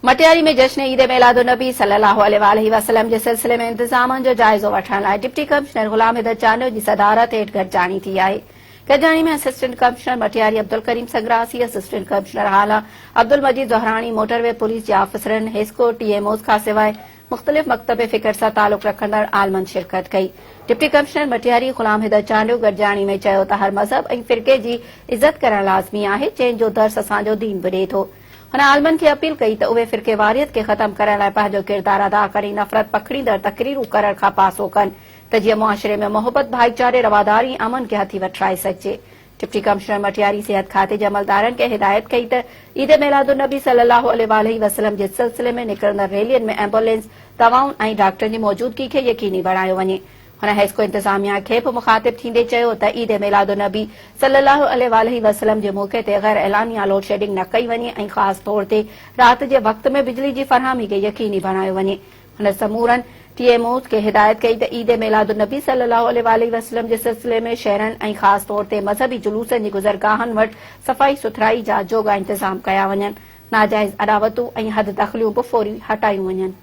मटियारी में जश्न ईद मिलादुन्नबी सल्लल्लाहु अलैहि वसल्लम जे सिलसिले में इंतजामनि जो जाइज़ो वठण लाइ डिप्टी कमिश्नर गुलाम गॾजाणी जी सदारत हेठि गॾजाणी थी आहे। गॾजाणी में assistant commissioner Matiari Abdul Karim संग्रासी, assistant commissioner हाला अब्दुल मजीद ज़ोहराणी, मोटरवे पुलिस जे आफ़िसरनि, हेस्को टीएमओज़ खां सवाइ मुख़्तलिफ़ मकतब फ़िक्र सां तालुक़ रखंदड़ आलमनि शिरकत कई। डिप्टी कमिश्नर मटियारी गुलाम गॾजाणी गॾजाणी में चयो त हर मज़हब ऐं फ़िरक़े जी इज़त करणु लाज़मी आहे, जंहिं जो दर्स असांजो दीन बि ॾिए थो। हुन आलमनि खे अपील कई त उहे फ़िरक़े वारियत खे ख़तम करण लाइ पंहिंजो किरदारु अदा करे नफ़रत पखड़ींदड़ तक़रीरूं करण खां पासो कनि त जीअं मुआशिरे में मोहबत, भाईचारे, रवादारी, अमन खे हथी वठाए सघिजे। डिप्टी कमिश्नर मटियारी सिहत खाते जे अमलदारनि खे हिदायत कई त ईद मिलादुन्नबी सल्लल्लाहु अलैहि वसल्लम जे सिलसिले में निकिरंदड़ रैलियुनि में एम्बुलेंस, दवाउनि ऐं डॉक्टरनि जी मौजूदगी खे यकीनी बणायो वञे। हुन हेस्को इंतजामिया खे बि मुखातिब थींदे चयो त ईद मिलादुन्नबी सल्लल्लाहु अलैहि वसल्लम जे मौक़े ते गैर ऐलानिया लोड शेडिंग न कई वञे ऐं ख़ासि तौर ते राति जे वक़्त में बिजली जी फरहामी खे यकीनी बणायो वञे। हुन समूरनि टीएमओज़ खे हिदायत कई त ईद मिलादुन्नबी सल्लल्लाहु अलैहि वसल्लम जे सिलसिले में शहरनि ऐं ख़ासि तौर ते मज़हबी जुलूसनि जी गुज़रगाहनि वटि सफ़ाई सुथराई जा जोगा इंतज़ाम कया वञनि। नाजाइज़ अॾावतूं ऐं हद दख़लियूं बि फौरी हटायूं वञनि।